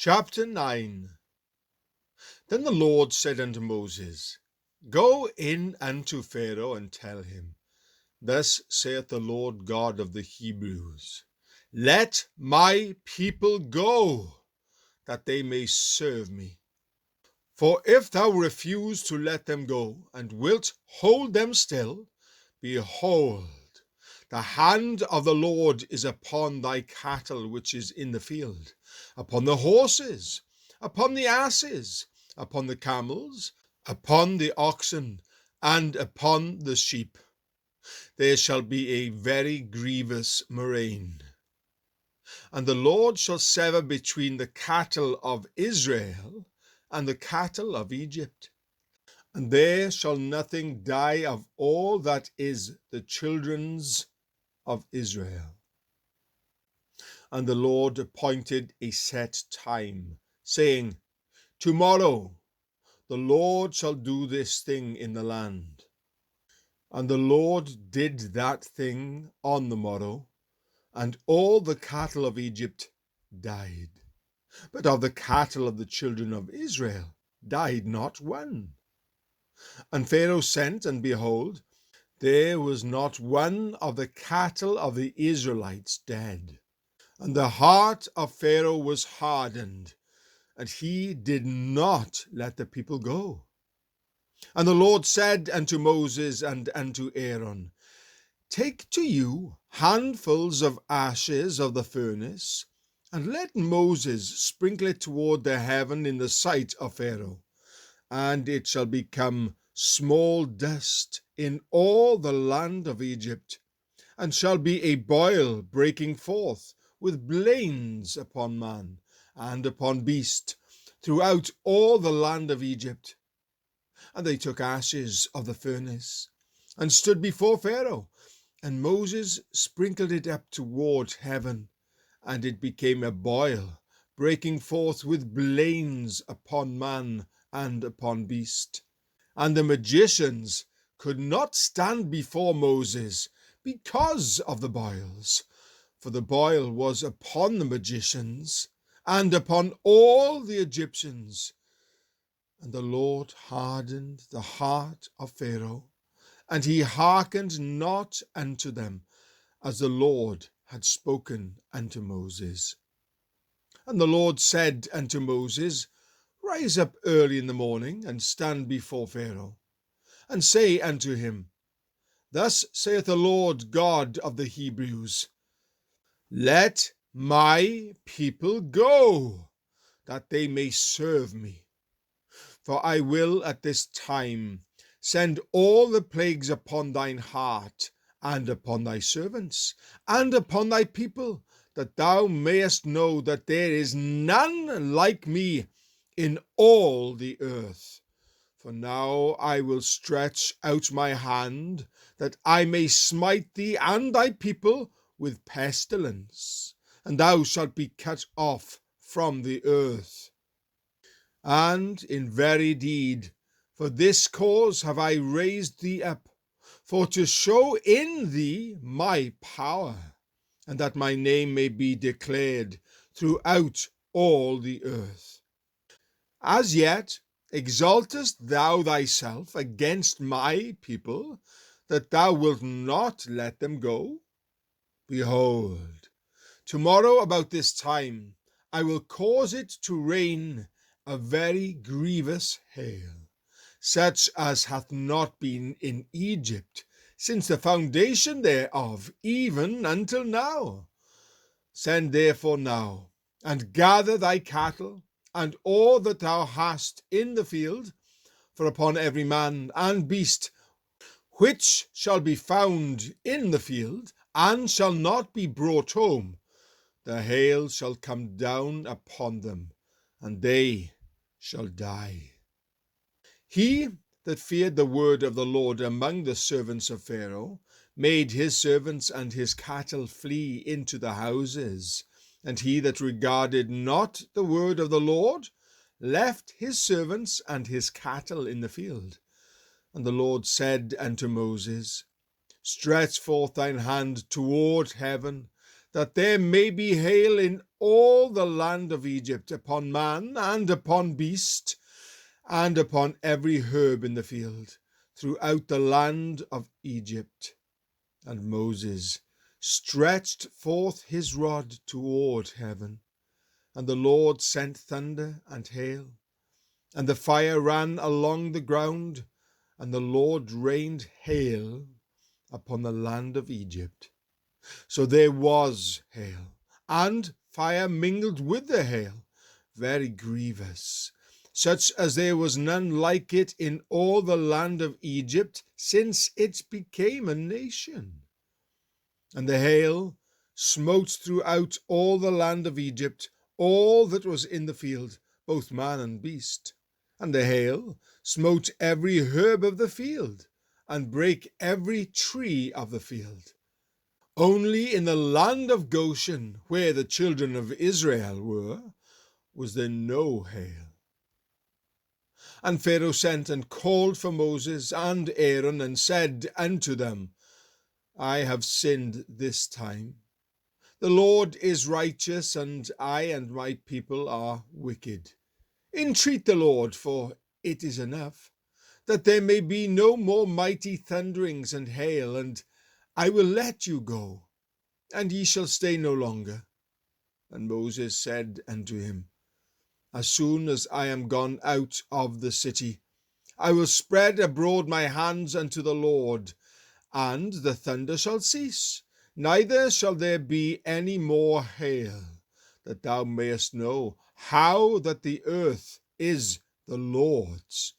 Chapter 9. Then the Lord said unto Moses, Go in unto Pharaoh and tell him, Thus saith the Lord God of the Hebrews, Let my people go, that they may serve me. For if thou refuse to let them go, and wilt hold them still, behold, the hand of the Lord is upon thy cattle which is in the field, upon the horses, upon the asses, upon the camels, upon the oxen, and upon the sheep. There shall be a very grievous murrain. And the Lord shall sever between the cattle of Israel and the cattle of Egypt. And there shall nothing die of all that is the children's of Israel. And the Lord appointed a set time, saying, Tomorrow the Lord shall do this thing in the land. And the Lord did that thing on the morrow, and all the cattle of Egypt died. But of the cattle of the children of Israel died not one. And Pharaoh sent, and behold, there was not one of the cattle of the Israelites dead. And the heart of Pharaoh was hardened, and he did not let the people go. And the Lord said unto Moses and unto Aaron, Take to you handfuls of ashes of the furnace, and let Moses sprinkle it toward the heaven in the sight of Pharaoh, and it shall become small dust in all the land of Egypt, and shall be a boil breaking forth with blains upon man and upon beast throughout all the land of Egypt. And they took ashes of the furnace and stood before Pharaoh, and Moses sprinkled it up toward heaven, and it became a boil breaking forth with blains upon man and upon beast. And the magicians could not stand before Moses because of the boils, for the boil was upon the magicians and upon all the Egyptians. And the Lord hardened the heart of Pharaoh, and he hearkened not unto them, as the Lord had spoken unto Moses. And the Lord said unto Moses, Rise up early in the morning, and stand before Pharaoh, and say unto him, Thus saith the Lord God of the Hebrews, Let my people go, that they may serve me. For I will at this time send all the plagues upon thine heart, and upon thy servants, and upon thy people, that thou mayest know that there is none like me in all the earth. For now I will stretch out my hand, that I may smite thee and thy people with pestilence, and thou shalt be cut off from the earth. And in very deed, for this cause have I raised thee up, for to show in thee my power, and that my name may be declared throughout all the earth. As yet exaltest thou thyself against my people, that thou wilt not let them go? Behold, tomorrow about this time I will cause it to rain a very grievous hail, such as hath not been in Egypt since the foundation thereof, even until now. Send therefore now, and gather thy cattle, and all that thou hast in the field, for upon every man and beast which shall be found in the field, and shall not be brought home, the hail shall come down upon them, and they shall die. He that feared the word of the Lord among the servants of Pharaoh made his servants and his cattle flee into the houses, and he that regarded not the word of the Lord left his servants and his cattle in the field. And the Lord said unto Moses, Stretch forth thine hand toward heaven, that there may be hail in all the land of Egypt, upon man and upon beast, and upon every herb in the field, throughout the land of Egypt. And Moses stretched forth his rod toward heaven, and the Lord sent thunder and hail, and the fire ran along the ground, and the Lord rained hail upon the land of Egypt. So there was hail, and fire mingled with the hail, very grievous, such as there was none like it in all the land of Egypt, since it became a nation. And the hail smote throughout all the land of Egypt, all that was in the field, both man and beast. And the hail smote every herb of the field, and brake every tree of the field. Only in the land of Goshen, where the children of Israel were, was there no hail. And Pharaoh sent and called for Moses and Aaron, and said unto them, I have sinned this time. The Lord is righteous, and I and my people are wicked. Entreat the Lord, for it is enough, that there may be no more mighty thunderings and hail, and I will let you go, and ye shall stay no longer. And Moses said unto him, As soon as I am gone out of the city, I will spread abroad my hands unto the Lord, and the thunder shall cease, neither shall there be any more hail, that thou mayest know how that the earth is the Lord's.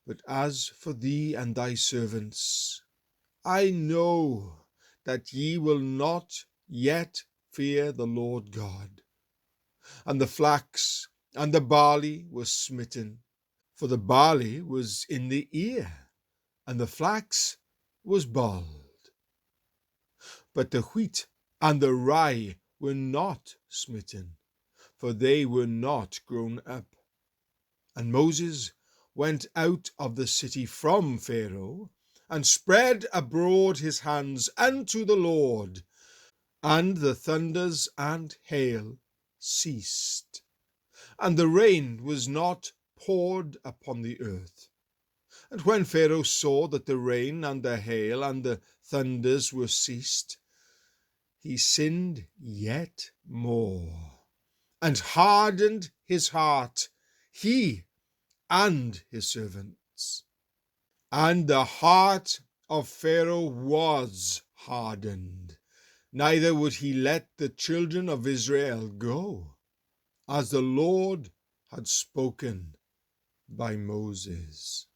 But as for thee and thy servants, I know that ye will not yet fear the Lord God. And the flax and the barley were smitten, for the barley was in the ear, and the flax was bald. But the wheat and the rye were not smitten, for they were not grown up. And Moses went out of the city from Pharaoh, and spread abroad his hands unto the Lord, and the thunders and hail ceased, and the rain was not poured upon the earth. And when Pharaoh saw that the rain and the hail and the thunders were ceased, he sinned yet more, and hardened his heart, he and his servants. And the heart of Pharaoh was hardened, neither would he let the children of Israel go, as the Lord had spoken by Moses.